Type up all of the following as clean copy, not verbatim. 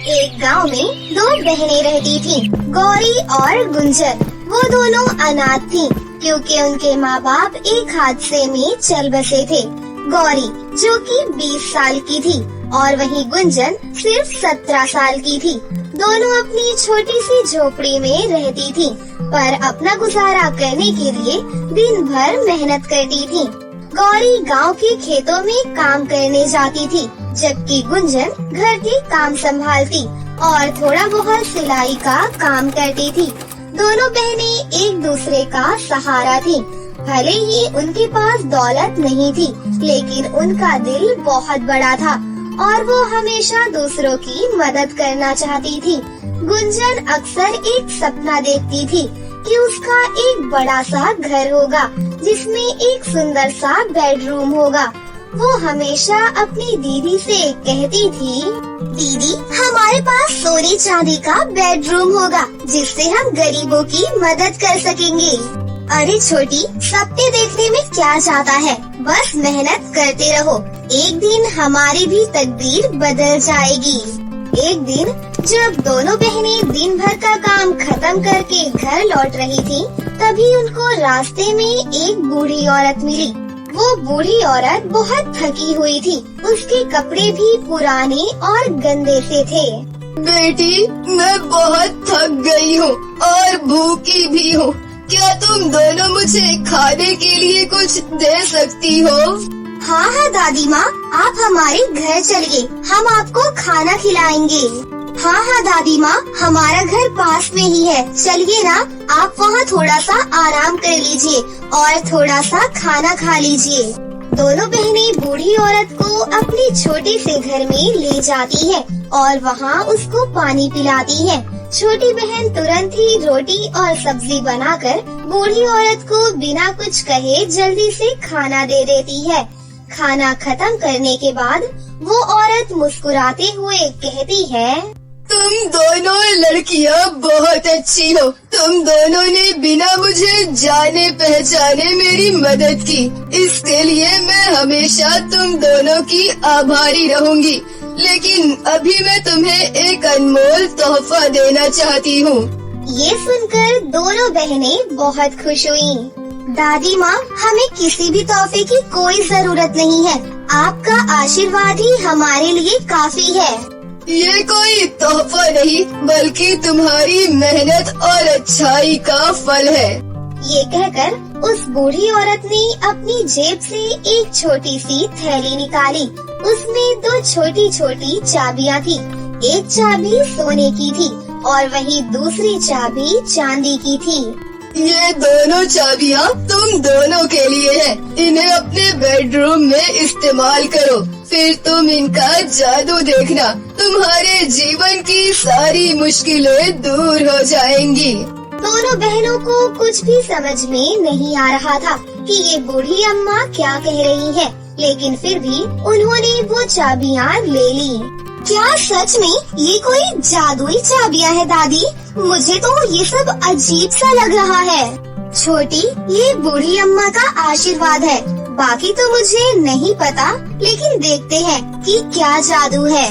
एक गांव में दो बहनें रहती थीं, गौरी और गुंजन। वो दोनों अनाथ थीं, क्योंकि उनके माँ बाप एक हादसे में चल बसे थे। गौरी जो कि 20 साल की थी और वहीं गुंजन सिर्फ 17 साल की थी। दोनों अपनी छोटी सी झोपड़ी में रहती थीं, पर अपना गुजारा करने के लिए दिन भर मेहनत करती थीं। गौरी गांव के खेतों में काम करने जाती थी, जबकि गुंजन घर के काम संभालती और थोड़ा बहुत सिलाई का काम करती थी। दोनों बहनें एक दूसरे का सहारा थीं। भले ही उनके पास दौलत नहीं थी, लेकिन उनका दिल बहुत बड़ा था और वो हमेशा दूसरों की मदद करना चाहती थी। गुंजन अक्सर एक सपना देखती थी कि उसका एक बड़ा सा घर होगा, जिसमें एक सुंदर सा बेडरूम होगा। वो हमेशा अपनी दीदी से कहती थी, दीदी हमारे पास सोने चांदी का बेडरूम होगा, जिससे हम गरीबों की मदद कर सकेंगे। अरे छोटी, सपने देखने में क्या जाता है, बस मेहनत करते रहो, एक दिन हमारी भी तकदीर बदल जाएगी। एक दिन जब दोनों बहनें दिन भर का काम खत्म करके घर लौट रही थीं, तभी उनको रास्ते में एक बूढ़ी औरत मिली। वो बूढ़ी औरत बहुत थकी हुई थी, उसके कपड़े भी पुराने और गंदे से थे। बेटी, मैं बहुत थक गई हूँ और भूखी भी हूँ। क्या तुम दोनों मुझे खाने के लिए कुछ दे सकती हो? हाँ हाँ दादी माँ, आप हमारे घर चलिए, हम आपको खाना खिलाएंगे। हाँ हाँ दादी माँ, हमारा घर पास में ही है, चलिए ना, आप वहाँ थोड़ा सा आराम कर लीजिए और थोड़ा सा खाना खा लीजिए। दोनों बहनें बूढ़ी औरत को अपने छोटे से घर में ले जाती है और वहाँ उसको पानी पिलाती है। छोटी बहन तुरंत ही रोटी और सब्जी बनाकर बूढ़ी औरत को बिना कुछ कहे जल्दी से खाना दे देती है। खाना खत्म करने के बाद वो औरत मुस्कुराते हुए कहती है, तुम दोनों लड़कियां बहुत अच्छी हो। तुम दोनों ने बिना मुझे जाने पहचाने मेरी मदद की, इसके लिए मैं हमेशा तुम दोनों की आभारी रहूंगी। लेकिन अभी मैं तुम्हें एक अनमोल तोहफा देना चाहती हूँ। ये सुनकर दोनों बहनें बहुत खुश हुईं। दादी माँ, हमें किसी भी तोहफे की कोई जरूरत नहीं है, आपका आशीर्वाद ही हमारे लिए काफी है। ये कोई तोहफा नहीं, बल्कि तुम्हारी मेहनत और अच्छाई का फल है। ये कहकर उस बूढ़ी औरत ने अपनी जेब से एक छोटी सी थैली निकाली। उसमें दो छोटी छोटी चाबियां थी। एक चाबी सोने की थी और वहीं दूसरी चाबी चांदी की थी। ये दोनों चाबियां तुम दोनों के लिए हैं। इन्हें अपने बेडरूम में इस्तेमाल करो, फिर तुम इनका जादू देखना। तुम्हारे जीवन की सारी मुश्किलें दूर हो जाएंगी। दोनों बहनों को कुछ भी समझ में नहीं आ रहा था कि ये बूढ़ी अम्मा क्या कह रही है, लेकिन फिर भी उन्होंने वो चाबियां ले ली। क्या सच में ये कोई जादुई चाबियां है दादी? मुझे तो ये सब अजीब सा लग रहा है। छोटी, ये बूढ़ी अम्मा का आशीर्वाद है, बाकी तो मुझे नहीं पता, लेकिन देखते हैं कि क्या जादू है।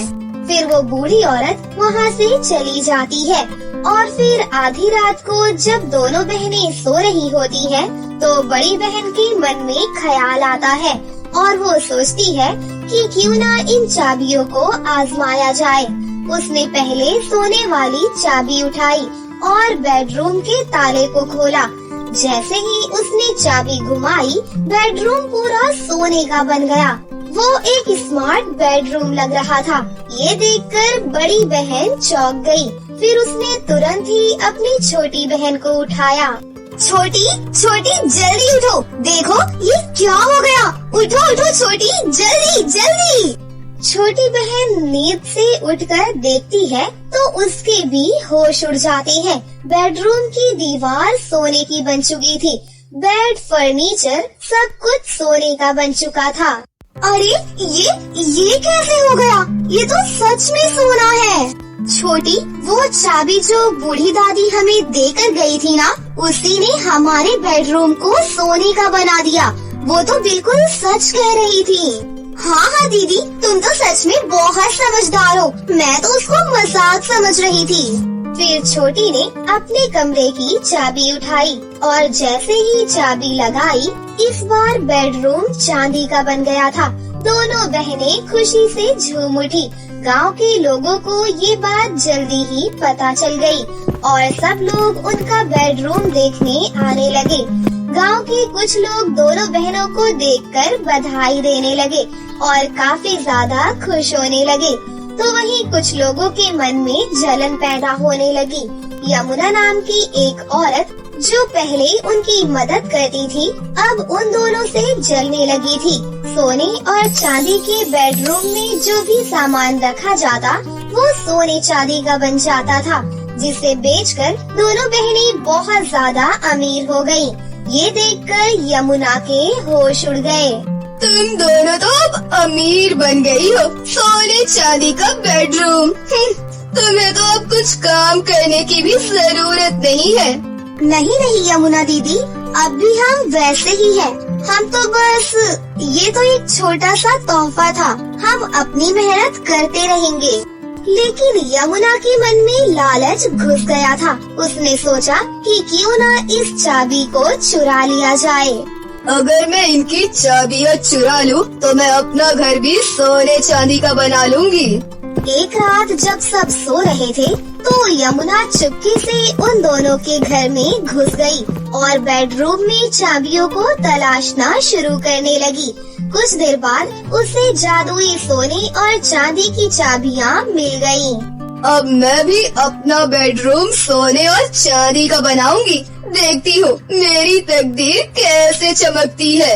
फिर वो बूढ़ी औरत वहाँ से चली जाती है और फिर आधी रात को जब दोनों बहनें सो रही होती हैं, तो बड़ी बहन के मन में ख्याल आता है और वो सोचती है कि क्यों ना इन चाबियों को आजमाया जाए। उसने पहले सोने वाली चाबी उठाई और बेडरूम के ताले को खोला। जैसे ही उसने चाबी घुमाई, बेडरूम पूरा सोने का बन गया। वो एक स्मार्ट बेडरूम लग रहा था। ये देखकर बड़ी बहन चौंक गई। फिर उसने तुरंत ही अपनी छोटी बहन को उठाया। छोटी छोटी, जल्दी उठो, देखो ये क्या हो गया। उठो उठो छोटी, जल्दी जल्दी। छोटी बहन नींद से उठकर देखती है तो उसके भी होश उड़ जाते हैं। बेडरूम की दीवार सोने की बन चुकी थी। बेड, फर्नीचर सब कुछ सोने का बन चुका था। अरे ये कैसे हो गया? ये तो सच में सोना है। छोटी, वो चाबी जो बूढ़ी दादी हमें देकर गई थी ना, उसी ने हमारे बेडरूम को सोने का बना दिया। वो तो बिल्कुल सच कह रही थी। हाँ हाँ दीदी, तुम तो सच में बहुत समझदार हो। मैं तो उसको मजाक समझ रही थी। फिर छोटी ने अपने कमरे की चाबी उठाई और जैसे ही चाबी लगाई, इस बार बेडरूम चांदी का बन गया था। दोनों बहनें खुशी से झूम उठी। गांव के लोगों को ये बात जल्दी ही पता चल गई और सब लोग उनका बेडरूम देखने आने लगे। गांव के कुछ लोग दोनों बहनों को देखकर बधाई देने लगे और काफी ज्यादा खुश होने लगे। तो वहीं कुछ लोगों के मन में जलन पैदा होने लगी। यमुना नाम की एक औरत जो पहले उनकी मदद करती थी, अब उन दोनों से जलने लगी थी। सोने और चांदी के बेडरूम में जो भी सामान रखा जाता वो सोने चांदी का बन जाता था, जिसे बेचकर दोनों बहनें बहुत ज्यादा अमीर हो गयीं। ये देखकर यमुना के होश उड़ गए। तुम दोनों तो अब अमीर बन गई हो। सोने चांदी का बेडरूम, तुम्हें तो अब कुछ काम करने की भी जरूरत नहीं है। नहीं नहीं यमुना दीदी, अब भी हम वैसे ही हैं। हम तो बस ये तो एक छोटा सा तोहफा था, हम अपनी मेहनत करते रहेंगे। लेकिन यमुना के मन में लालच घुस गया था। उसने सोचा कि क्यों ना इस चाबी को चुरा लिया जाए। अगर मैं इनकी चाबियाँ चुरा लूं, तो मैं अपना घर भी सोने चांदी का बना लूंगी। एक रात जब सब सो रहे थे, तो यमुना चुपके से उन दोनों के घर में घुस गई और बेडरूम में चाबियों को तलाशना शुरू करने लगी। कुछ देर बाद उसे जादुई सोने और चांदी की चाबियाँ मिल गयीं। अब मैं भी अपना बेडरूम सोने और चांदी का बनाऊंगी। देखती हूँ मेरी तकदीर कैसे चमकती है।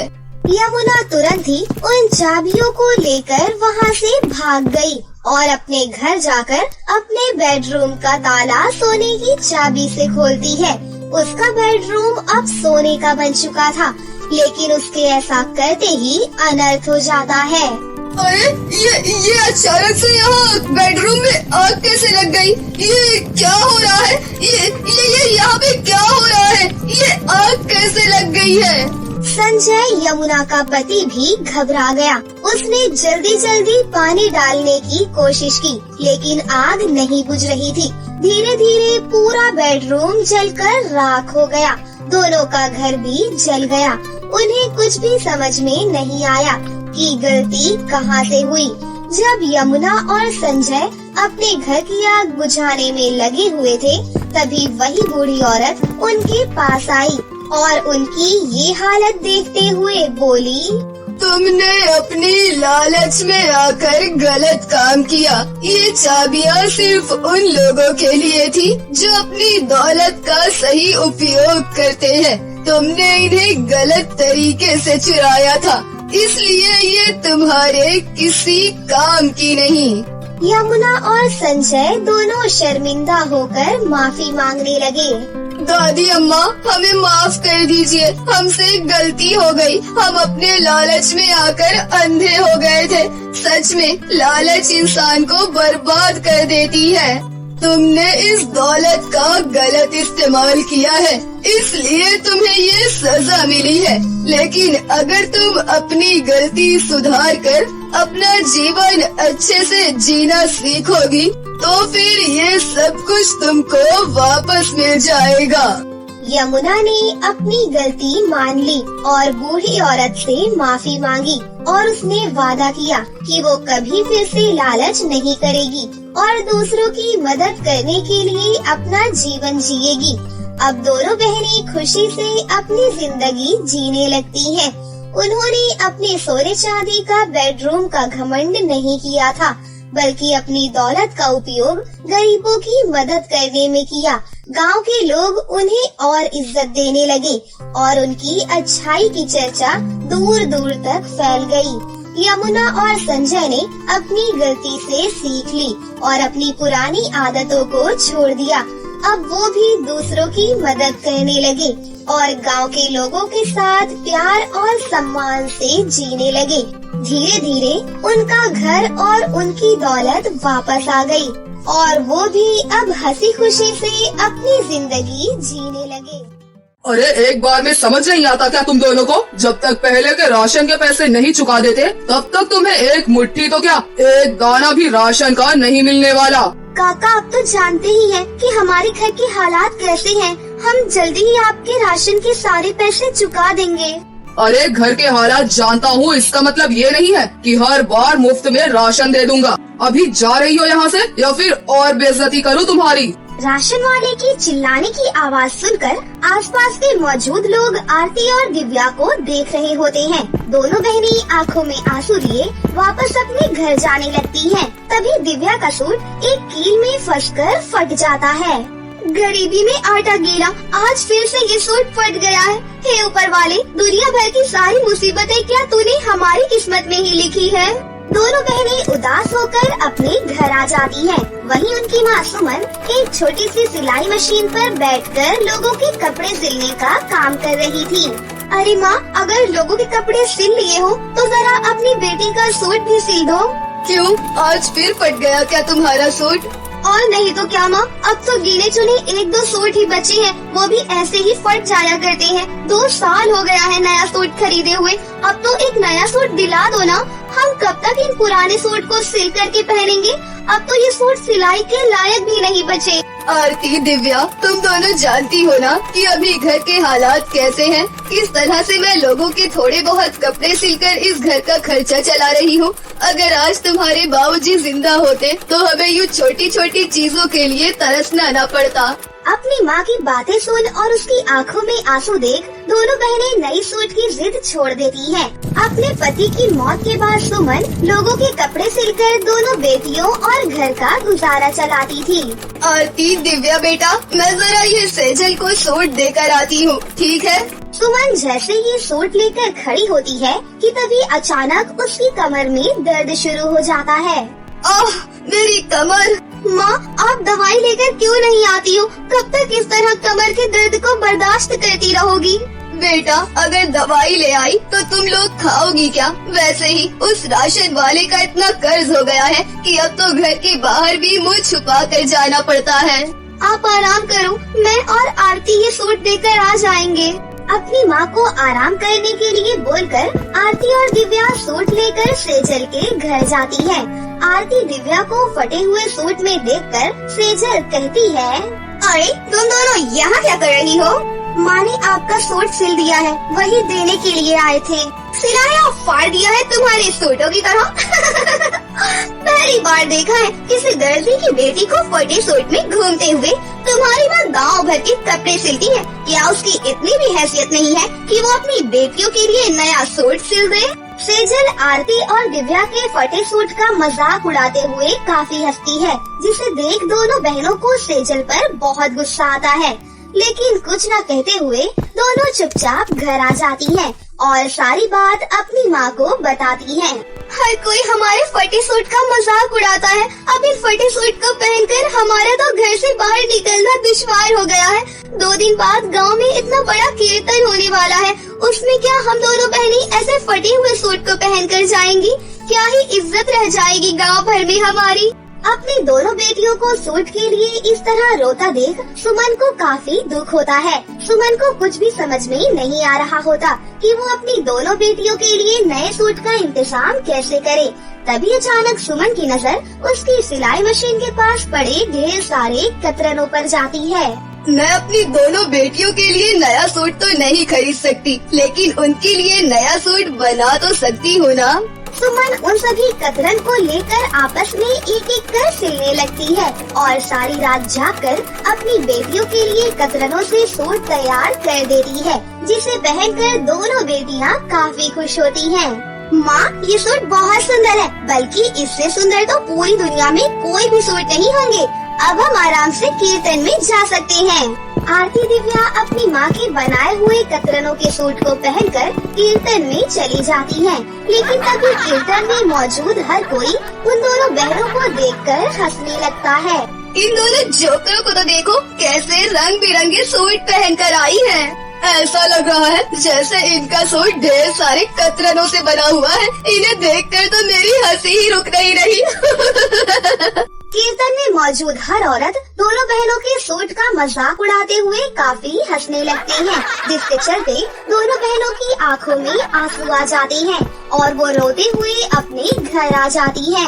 यमुना तुरंत ही उन चाबियों को लेकर वहाँ से भाग गई और अपने घर जाकर अपने बेडरूम का ताला सोने की चाबी से खोलती है। उसका बेडरूम अब सोने का बन चुका था, लेकिन उसके ऐसा करते ही अनर्थ हो जाता है। अरे ये अचानक से यहाँ बेडरूम में आग कैसे लग गई? ये क्या हो रहा है? ये यहाँ पे क्या हो रहा है? ये आग कैसे लग गई है? संजय यमुना का पति भी घबरा गया। उसने जल्दी जल्दी पानी डालने की कोशिश की, लेकिन आग नहीं बुझ रही थी। धीरे धीरे पूरा बेडरूम जलकर राख हो गया। दोनों का घर भी जल गया। उन्हें कुछ भी समझ में नहीं आया कि गलती कहाँ से हुई। जब यमुना और संजय अपने घर की आग बुझाने में लगे हुए थे, तभी वही बूढ़ी औरत उनके पास आई और उनकी ये हालत देखते हुए बोली, तुमने अपनी लालच में आकर गलत काम किया। ये चाबियाँ सिर्फ उन लोगों के लिए थी जो अपनी दौलत का सही उपयोग करते हैं। तुमने इन्हें गलत तरीके से चुराया था, इसलिए ये तुम्हारे किसी काम की नहीं। यमुना और संजय दोनों शर्मिंदा होकर माफी मांगने लगे। दादी अम्मा, हमें माफ कर दीजिए, हमसे गलती हो गई। हम अपने लालच में आकर अंधे हो गए थे। सच में लालच इंसान को बर्बाद कर देती है। तुमने इस दौलत का गलत इस्तेमाल किया है, इसलिए तुम्हें ये सजा मिली है। लेकिन अगर तुम अपनी गलती सुधार कर अपना जीवन अच्छे से जीना सीखोगी, तो फिर ये सब कुछ तुमको वापस मिल जाएगा। यमुना ने अपनी गलती मान ली और बूढ़ी औरत से माफी मांगी और उसने वादा किया कि वो कभी फिर से लालच नहीं करेगी और दूसरों की मदद करने के लिए अपना जीवन जिएगी। अब दोनों बहनें खुशी से अपनी जिंदगी जीने लगती हैं। उन्होंने अपने सोने चांदी का बेडरूम का घमंड नहीं किया था, बल्कि अपनी दौलत का उपयोग गरीबों की मदद करने में किया। गांव के लोग उन्हें और इज्जत देने लगे और उनकी अच्छाई की चर्चा दूर दूर तक फैल गई। यमुना और संजय ने अपनी गलती से सीख ली और अपनी पुरानी आदतों को छोड़ दिया। अब वो भी दूसरों की मदद करने लगे और गांव के लोगों के साथ प्यार और सम्मान से जीने लगे। धीरे धीरे उनका घर और उनकी दौलत वापस आ गई और वो भी अब हंसी खुशी से अपनी जिंदगी जीने लगे। अरे एक बार में समझ नहीं आता क्या तुम दोनों को? जब तक पहले के राशन के पैसे नहीं चुका देते तब तक तुम्हें एक मुट्ठी तो क्या एक दाना भी राशन का नहीं मिलने वाला। काका आप तो जानते ही हैं कि हमारे घर के हालात कैसे हैं। हम जल्दी ही आपके राशन के सारे पैसे चुका देंगे। अरे घर के हालात जानता हूँ, इसका मतलब ये नहीं है कि हर बार मुफ्त में राशन दे दूंगा। अभी जा रही हो यहाँ से या फिर और बेइज्जती करूँ तुम्हारी? राशन वाले की चिल्लाने की आवाज सुनकर आसपास के मौजूद लोग आरती और दिव्या को देख रहे होते हैं। दोनों बहनें आंखों में आंसू लिए वापस अपने घर जाने लगती हैं। तभी दिव्या का सूट एक कील में फंसकर फट जाता है। गरीबी में आटा गीला, आज फिर से ये सूट फट गया है। हे ऊपर वाले, दुनिया भर की सारी मुसीबतें क्या तूने हमारी किस्मत में ही लिखी है? दोनों बहनें उदास होकर अपने घर आ जाती हैं। वहीं उनकी माँ सुमन एक छोटी सी सिलाई मशीन पर बैठकर लोगों के कपड़े सिलने का काम कर रही थी। अरे माँ, अगर लोगों के कपड़े सिल लिए हो तो जरा अपनी बेटी का सूट भी सिल दो। क्यों, आज फिर फट गया क्या तुम्हारा सूट? और नहीं तो क्या माँ, अब तो गिने चुने 1-2 सूट ही बचे हैं, वो भी ऐसे ही फट जाया करते हैं। 2 साल हो गया है नया सूट खरीदे हुए, अब तो एक नया सूट दिला दो ना। हम कब तक इन पुराने सूट को सिल करके पहनेंगे? अब तो ये सूट सिलाई के लायक भी नहीं बचे। आरती, दिव्या, तुम दोनों जानती हो ना कि अभी घर के हालात कैसे हैं। किस तरह से मैं लोगों के थोड़े बहुत कपड़े सिलकर इस घर का खर्चा चला रही हूँ। अगर आज तुम्हारे बाबूजी जिंदा होते तो हमें यूँ छोटी छोटी चीजों के लिए तरसना न पड़ता। अपनी माँ की बातें सुन और उसकी आंखों में आंसू देख दोनों बहनें नई सूट की जिद छोड़ देती हैं। अपने पति की मौत के बाद सुमन लोगों के कपड़े सिलकर दोनों बेटियों और घर का गुजारा चलाती थी। आरती, दिव्या बेटा, मैं जरा ये सेजल को सूट देकर आती हूँ, ठीक है? सुमन जैसे ही सूट लेकर खड़ी होती है कि तभी अचानक उसकी कमर में दर्द शुरू हो जाता है। आह, मेरी कमर। माँ, आप दवाई लेकर क्यों नहीं आती हो? कब तक इस तरह कमर के दर्द को बर्दाश्त करती रहोगी? बेटा, अगर दवाई ले आई तो तुम लोग खाओगी क्या? वैसे ही उस राशन वाले का इतना कर्ज हो गया है कि अब तो घर के बाहर भी मुँह छुपा कर जाना पड़ता है। आप आराम करो, मैं और आरती ये सूट देकर आ जाएंगे। अपनी माँ को आराम करने के लिए बोलकर आरती और दिव्या सूट लेकर सेजल के घर जाती है। आरती दिव्या को फटे हुए सूट में देखकर सेजल कहती है, अरे तुम दोनों यहाँ क्या कर रही हो? माँ ने आपका सूट सिल दिया है, वही देने के लिए आए थे। सिलाया और फाड़ दिया है तुम्हारे सूटों की तरह। पहली बार देखा है किसी दर्जी की बेटी को फटे सूट में घूमते हुए। तुम्हारी माँ गाँव भर के कपड़े सिलती है, क्या उसकी इतनी भी हैसियत नहीं है कि वो अपनी बेटियों के लिए नया सूट सिल दे? सेजल आरती और दिव्या के फटे सूट का मजाक उड़ाते हुए काफी हंसती है, जिसे देख दोनों बहनों को सेजल पर बहुत गुस्सा आता है। लेकिन कुछ न कहते हुए दोनों चुपचाप घर आ जाती हैं और सारी बात अपनी माँ को बताती हैं। हर कोई हमारे फटे सूट का मजाक उड़ाता है। अब इन फटे सूट को पहनकर हमारा तो घर से बाहर निकलना दुश्वार हो गया है। 2 दिन बाद गांव में इतना बड़ा कीर्तन होने वाला है, उसमें क्या हम दोनों बहनें ऐसे फटे हुए सूट को पहनकर जाएंगी? क्या ही इज्जत रह जाएगी गांव भर में हमारी। अपनी दोनों बेटियों को सूट के लिए इस तरह रोता देख सुमन को काफी दुख होता है। सुमन को कुछ भी समझ में नहीं आ रहा होता कि वो अपनी दोनों बेटियों के लिए नए सूट का इंतजाम कैसे करे। तभी अचानक सुमन की नजर उसकी सिलाई मशीन के पास पड़े ढेर सारे कतरनों पर जाती है। मैं अपनी दोनों बेटियों के लिए नया सूट तो नहीं खरीद सकती, लेकिन उनके लिए नया सूट बना तो सकती हूँ ना। सुमन उन सभी कतरन को लेकर आपस में एक एक कर सिलने लगती है और सारी रात जागकर अपनी बेटियों के लिए कतरनों से सूट तैयार कर देती है, जिसे पहनकर दोनों बेटियां काफी खुश होती हैं। माँ, ये सूट बहुत सुंदर है, बल्कि इससे सुंदर तो पूरी दुनिया में कोई भी सूट नहीं होंगे। अब हम आराम से कीर्तन में जा सकते हैं। आरती दिव्या अपनी माँ के बनाए हुए कतरनों के सूट को पहनकर कीर्तन में चली जाती हैं। लेकिन तभी कीर्तन में मौजूद हर कोई उन दोनों बहनों को देखकर हंसने लगता है। इन दोनों जोकरों को तो देखो, कैसे रंग बिरंगे सूट पहनकर आई हैं। ऐसा लग रहा है जैसे इनका सूट ढेर सारे कतरनों से बना हुआ है। इन्हें देखकर तो मेरी हंसी ही रुक नहीं रही। कीर्तन में मौजूद हर औरत दोनों बहनों के सूट का मजाक उड़ाते हुए काफी हंसने लगती है, जिसके चलते दोनों बहनों की आंखों में आंसू आ जाते हैं और वो रोते हुए अपने घर आ जाती हैं।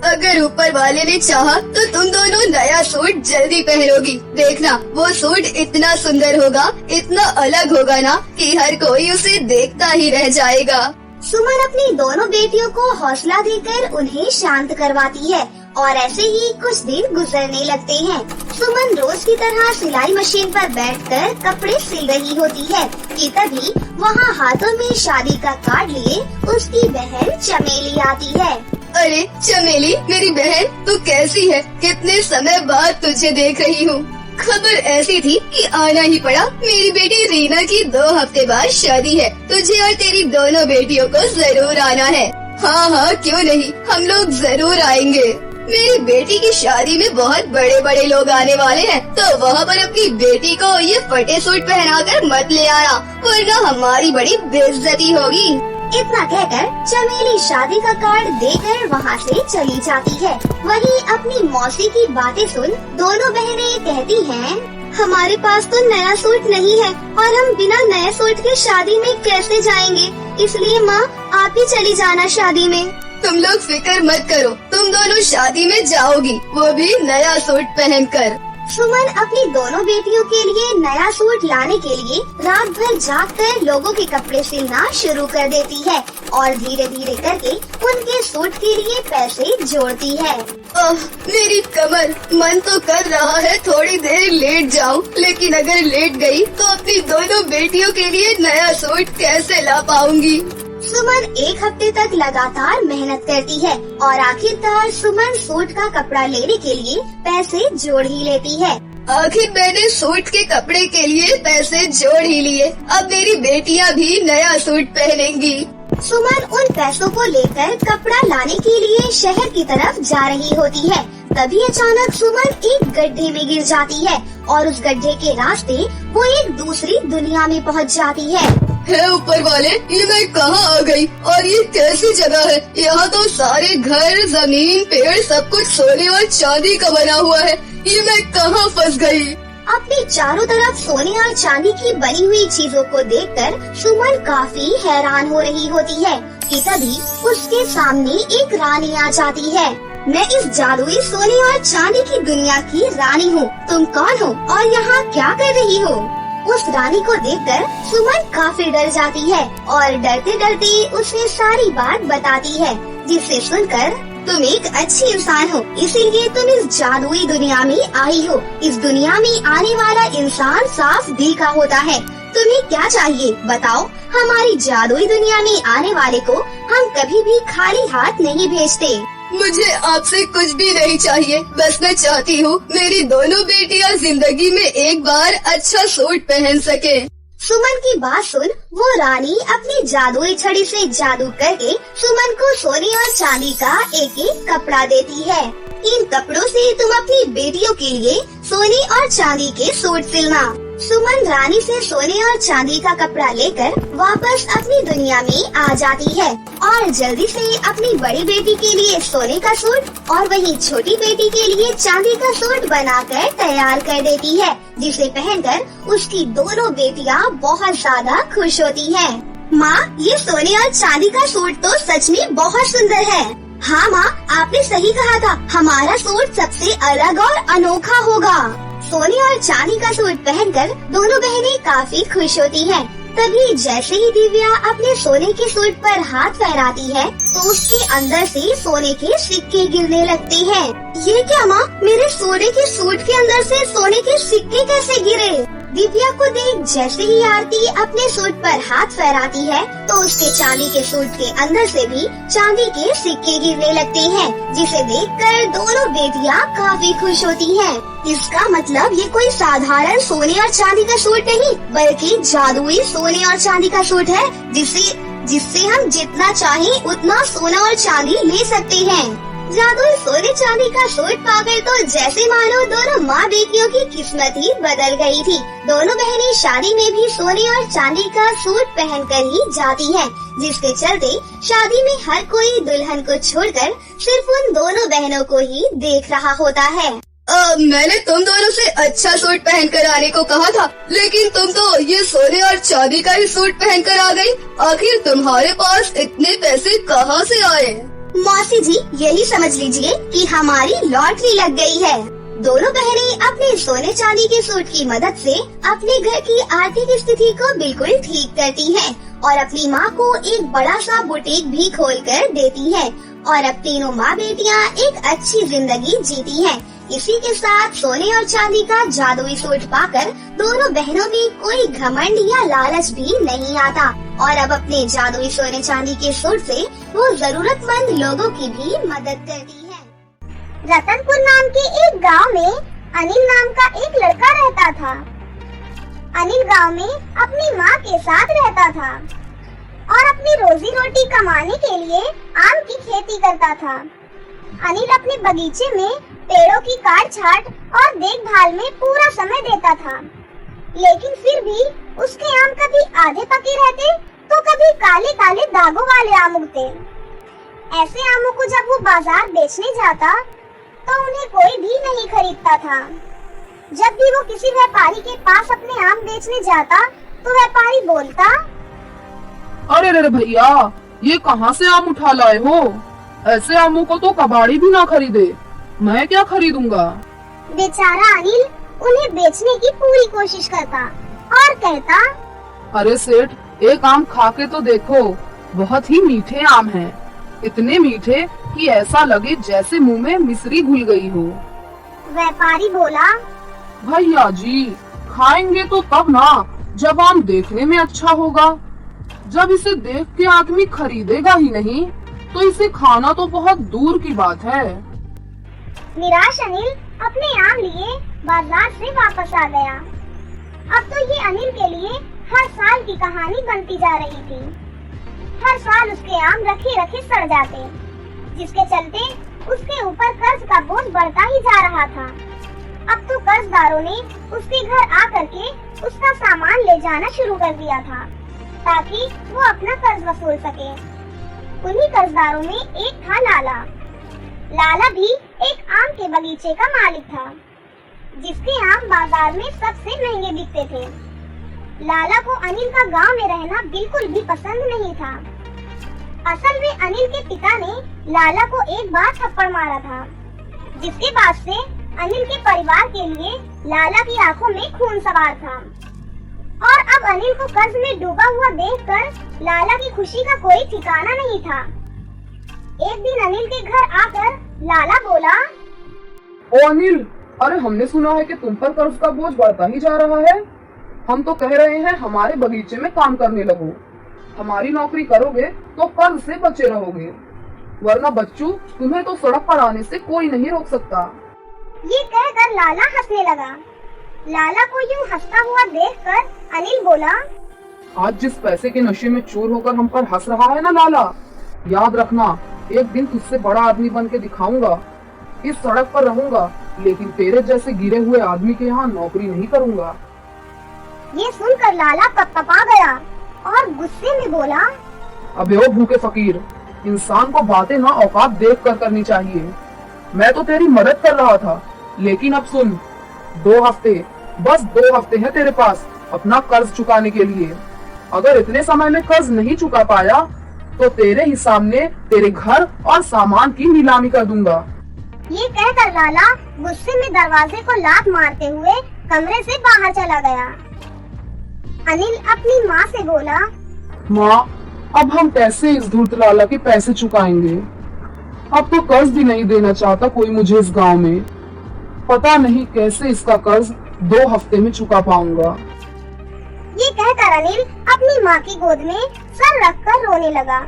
अगर ऊपर वाले ने चाहा तो तुम दोनों नया सूट जल्दी पहनोगी। देखना वो सूट इतना सुंदर होगा, इतना अलग होगा ना कि हर कोई उसे देखता ही रह जाएगा। सुमन अपनी दोनों बेटियों को हौसला देकर उन्हें शांत करवाती है और ऐसे ही कुछ दिन गुजरने लगते हैं। सुमन रोज की तरह सिलाई मशीन पर बैठकर कपड़े सिल रही होती है कि तभी वहाँ हाथों में शादी का कार्ड लिए उसकी बहन चमेली आती है। अरे चमेली, मेरी बहन, तू कैसी है? कितने समय बाद तुझे देख रही हूँ। खबर ऐसी थी कि आना ही पड़ा। मेरी बेटी रीना की 2 हफ्ते बाद शादी है। तुझे और तेरी दोनों बेटियों को जरूर आना है। हाँ, क्यों नहीं, हम लोग जरूर आएंगे। मेरी बेटी की शादी में बहुत बड़े बड़े लोग आने वाले हैं, तो वहाँ पर अपनी बेटी को ये फटे सूट पहनाकर मत ले आना, वरना हमारी बड़ी बेइज्जती होगी। इतना कहकर चमेली शादी का कार्ड देकर वहाँ से चली जाती है। वहीं अपनी मौसी की बातें सुन दोनों बहनें कहती हैं, हमारे पास तो नया सूट नहीं है और हम बिना नए सूट के शादी में कैसे जाएंगे, इसलिए माँ आप ही चली जाना शादी में। तुम लोग फिक्र मत करो, तुम दोनों शादी में जाओगी, वो भी नया सूट पहनकर। सुमन अपनी दोनों बेटियों के लिए नया सूट लाने के लिए रात भर जागकर लोगों के कपड़े सिलना शुरू कर देती है और धीरे धीरे करके उनके सूट के लिए पैसे जोड़ती है। ओह मेरी कमर, मन तो कर रहा है थोड़ी देर लेट जाऊं, लेकिन अगर लेट गई तो अपनी दोनों बेटियों के लिए नया सूट कैसे ला पाऊंगी। सुमन 1 हफ्ते तक लगातार मेहनत करती है और आखिरकार सुमन सूट का कपड़ा लेने के लिए पैसे जोड़ ही लेती है। आखिर मैंने सूट के कपड़े के लिए पैसे जोड़ ही लिए, अब मेरी बेटियां भी नया सूट पहनेंगी। सुमन उन पैसों को लेकर कपड़ा लाने के लिए शहर की तरफ जा रही होती है। तभी अचानक सुमन एक गड्ढे में गिर जाती है और उस गड्ढे के रास्ते वो एक दूसरी दुनिया में पहुंच जाती है। हे ऊपर वाले, ये मैं कहाँ आ गई और ये कैसी जगह है? यहाँ तो सारे घर, जमीन, पेड़ सब कुछ सोने और चांदी का बना हुआ है। ये मैं कहाँ फंस गई? अपने चारों तरफ सोने और चांदी की बनी हुई चीजों को देखकर सुमन काफी हैरान हो रही होती है कि तभी उसके सामने एक रानी आ जाती है। मैं इस जादुई सोने और चांदी की दुनिया की रानी हूँ। तुम कौन हो और यहाँ क्या कर रही हो? उस रानी को देखकर सुमन काफी डर जाती है और डरते डरते उसे सारी बात बताती है, जिसे सुनकर तुम एक अच्छी इंसान हो, इसीलिए तुम इस जादुई दुनिया में आई हो। इस दुनिया में आने वाला इंसान साफ दिल का होता है। तुम्हें क्या चाहिए बताओ? हमारी जादुई दुनिया में आने वाले को हम कभी भी खाली हाथ नहीं भेजते। मुझे आपसे कुछ भी नहीं चाहिए, बस मैं चाहती हूँ मेरी दोनों बेटियाँ जिंदगी में एक बार अच्छा सूट पहन सके। सुमन की बात सुन वो रानी अपनी जादुई छड़ी से जादू करके सुमन को सोने और चांदी का एक एक कपड़ा देती है। इन कपड़ों से तुम अपनी बेटियों के लिए सोने और चांदी के सूट सिलना। सुमन रानी से सोने और चांदी का कपड़ा लेकर वापस अपनी दुनिया में आ जाती है और जल्दी से अपनी बड़ी बेटी के लिए सोने का सूट और वहीं छोटी बेटी के लिए चांदी का सूट बनाकर तैयार कर देती है, जिसे पहनकर उसकी दोनों बेटियां बहुत ज्यादा खुश होती हैं। माँ, ये सोने और चांदी का सूट तो सच में बहुत सुंदर है। हाँ माँ, आपने सही कहा था, हमारा सूट सबसे अलग और अनोखा होगा। सोने और चांदी का सूट पहनकर दोनों बहनें काफी खुश होती हैं। तभी जैसे ही दिव्या अपने सोने के सूट पर हाथ फहराती है तो उसके अंदर से सोने के सिक्के गिरने लगते हैं। ये क्या माँ, मेरे सोने के सूट के अंदर से सोने के सिक्के कैसे गिरे? दिव्या को देख जैसे ही आरती अपने सूट पर हाथ फहराती है तो उसके चांदी के सूट के अंदर से भी चांदी के सिक्के गिरने लगते हैं, जिसे देखकर दोनों बेटियां काफी खुश होती हैं। इसका मतलब ये कोई साधारण सोने और चांदी का सूट नहीं, बल्कि जादुई सोने और चांदी का सूट है, जिससे हम जितना चाहें उतना सोना और चांदी ले सकते हैं। जादुई सोने चांदी का सूट पाकर तो जैसे मानो दोनों माँ बेटियों की किस्मत ही बदल गई थी। दोनों बहनें शादी में भी सोने और चांदी का सूट पहनकर ही जाती हैं, जिसके चलते शादी में हर कोई दुल्हन को छोड़कर सिर्फ उन दोनों बहनों को ही देख रहा होता है। मैंने तुम दोनों से अच्छा सूट पहन कर आने को कहा था, लेकिन तुम तो ये सोने और चांदी का ही सूट पहन कर आ गई। आखिर तुम्हारे पास इतने पैसे कहाँ से आए? मौसी जी, यही समझ लीजिए कि हमारी लॉटरी लग गई है। दोनों बहनें अपने सोने चांदी के सूट की मदद से अपने घर की आर्थिक स्थिति को बिल्कुल ठीक करती हैं और अपनी माँ को एक बड़ा सा बुटीक भी खोल कर देती हैं और अब तीनों माँ बेटियाँ एक अच्छी जिंदगी जीती हैं। इसी के साथ सोने और चांदी का जादुई सूट पाकर दोनों बहनों में कोई घमंड या लालच भी नहीं आता और अब अपने जादुई सोने चांदी के सूट से वो जरूरतमंद लोगों की भी मदद करती है। रतनपुर नाम के एक गांव में अनिल नाम का एक लड़का रहता था। अनिल गांव में अपनी माँ के साथ रहता था और अपनी रोजी रोटी कमाने के लिए आम की खेती करता था। अनिल अपने बगीचे में पेड़ों की काट छाट और देखभाल में पूरा समय देता था, लेकिन फिर भी उसके आम कभी आधे पके रहते तो कभी काले काले दागों वाले आम उगते। ऐसे आमों को जब वो बाजार बेचने जाता तो उन्हें कोई भी नहीं खरीदता था। जब भी वो किसी व्यापारी के पास अपने आम बेचने जाता तो व्यापारी बोलता, अरे रे भैया, ये कहाँ से आम उठा लाए हो? ऐसे आमों को तो कबाड़ी भी ना खरीदे, मैं क्या खरीदूंगा। बेचारा अनिल उन्हें बेचने की पूरी कोशिश करता और कहता, अरे सेठ, एक आम खा के तो देखो, बहुत ही मीठे आम हैं, इतने मीठे कि ऐसा लगे जैसे मुंह में मिश्री घुल गई हो। व्यापारी बोला, भैया जी, खाएंगे तो तब ना जब आम देखने में अच्छा होगा। जब इसे देख के आदमी खरीदेगा ही नहीं तो इसे खाना तो बहुत दूर की बात है। निराश अनिल अपने आम लिए बाजार से वापस आ गया। अब तो ये अनिल के लिए हर साल की कहानी बनती जा रही थी। हर साल उसके आम रखे रखे सड़ जाते, जिसके चलते उसके ऊपर कर्ज का बोझ बढ़ता ही जा रहा था। अब तो कर्जदारों ने उसके घर आकर के उसका सामान ले जाना शुरू कर दिया था ताकि वो अपना कर्ज वसूल सके। उन्हीं कर्जदारों में एक था लाला। लाला भी एक आम के बगीचे का मालिक था, जिसके आम बाजार में सबसे महंगे बिकते थे। लाला को अनिल का गांव में रहना बिल्कुल भी पसंद नहीं था। असल में अनिल के पिता ने लाला को एक बार थप्पड़ मारा था, जिसके बाद से अनिल के परिवार के लिए लाला की आंखों में खून सवार था। और अब अनिल को कर्ज में डूबा हुआ देखकर लाला की खुशी का कोई ठिकाना नहीं था। एक दिन अनिल के घर आकर लाला बोला, ओ अनिल, अरे हमने सुना है कि तुम पर कर्ज का बोझ बढ़ता ही जा रहा है। हम तो कह रहे हैं हमारे बगीचे में काम करने लगो। हमारी नौकरी करोगे तो कर्ज से बचे रहोगे, वरना बच्चों तुम्हें तो सड़क पर आने से कोई नहीं रोक सकता। ये कहकर लाला हंसने लगा। लाला को यूं हंसता हुआ देखकर अनिल बोला, आज जिस पैसे के नशे में चोर होकर हम पर हंस रहा है ना लाला, याद रखना, एक दिन तुझसे बड़ा आदमी बन के दिखाऊंगा। इस सड़क पर रहूंगा, लेकिन तेरे जैसे गिरे हुए आदमी के यहाँ नौकरी नहीं करूंगा। ये सुनकर लाला पकपका गया और गुस्से में बोला, अबे ओ भूखे फकीर, इंसान को बातें ना औकात देख कर करनी चाहिए। मैं तो तेरी मदद कर रहा था, लेकिन अब सुन, 2 हफ्ते, बस 2 हफ्ते हैं तेरे पास अपना कर्ज चुकाने के लिए। अगर इतने समय में कर्ज नहीं चुका पाया तो तेरे ही सामने तेरे घर और सामान की नीलामी कर दूंगा। ये कहकर लाला गुस्से में दरवाजे को लात मारते हुए कमरे से बाहर चला गया। अनिल अपनी माँ से बोला, माँ, अब हम कैसे इस धूर्त लाला के पैसे चुकाएंगे? अब तो कर्ज भी नहीं देना चाहता कोई मुझे इस गांव में। पता नहीं कैसे इसका कर्ज 2 हफ्ते में चुका पाऊंगा। ये कहकर अनिल अपनी माँ की गोद में सर रखकर रोने लगा।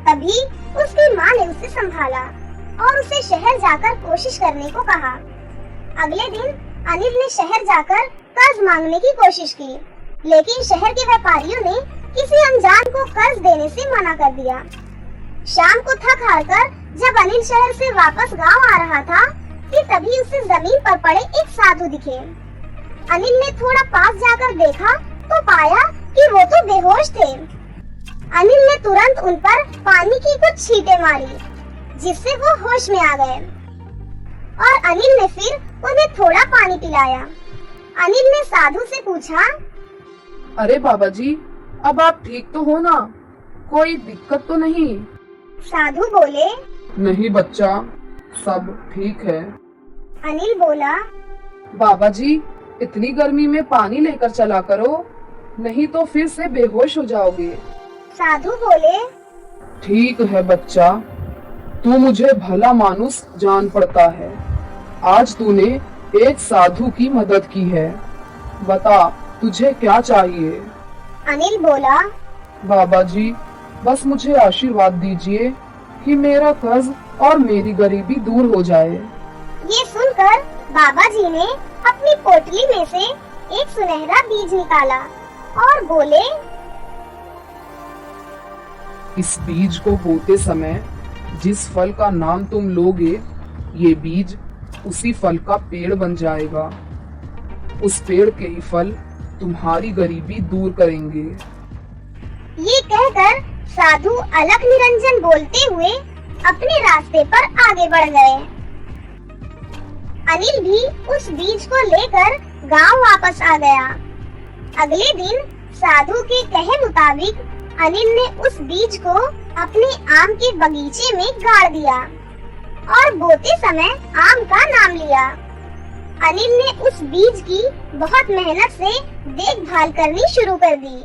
तभी उसकी माँ ने उसे संभाला और उसे शहर जाकर कोशिश करने को कहा। अगले दिन अनिल ने शहर जाकर कर्ज मांगने की कोशिश की, लेकिन शहर के व्यापारियों ने किसी अनजान को कर्ज देने से मना कर दिया। शाम को थक हार कर जब अनिल शहर से वापस गांव आ रहा था कि तभी उसे जमीन पर पड़े एक साधु दिखे। अनिल ने थोड़ा पास जाकर देखा तो पाया कि वो तो बेहोश थे। अनिल ने तुरंत उन पर पानी की कुछ छींटे मारी, जिससे वो होश में आ गए और अनिल ने फिर उन्हें थोड़ा पानी पिलाया। अनिल ने साधु से पूछा, अरे बाबा जी, अब आप ठीक तो हो ना? कोई दिक्कत तो नहीं? साधु बोले, नहीं बच्चा, सब ठीक है। अनिल बोला, बाबा जी, इतनी गर्मी में पानी लेकर चला करो, नहीं तो फिर से बेहोश हो जाओगे। साधु बोले, ठीक है बच्चा, तू मुझे भला मानुस जान पड़ता है। आज तूने एक साधु की मदद की है, बता तुझे क्या चाहिए? अनिल बोला, बाबा जी, बस मुझे आशीर्वाद दीजिए कि मेरा कर्ज और मेरी गरीबी दूर हो जाए। ये सुनकर बाबा जी ने अपनी पोटली में से एक सुनहरा बीज निकाला और बोले, इस बीज को बोते समय जिस फल का नाम तुम लोगे, ये बीज उसी फल का पेड़ बन जाएगा। उस पेड़ के ही फल तुम्हारी गरीबी दूर करेंगे। ये कहकर साधु अलख निरंजन बोलते हुए अपने रास्ते पर आगे बढ़ गए। अनिल भी उस बीज को लेकर गांव वापस आ गया। अगले दिन साधु के कहे मुताबिक अनिल ने उस बीज को अपने आम के बगीचे में गाड़ दिया और बोते समय आम का नाम लिया। अनिल ने उस बीज की बहुत मेहनत से देखभाल करनी शुरू कर दी।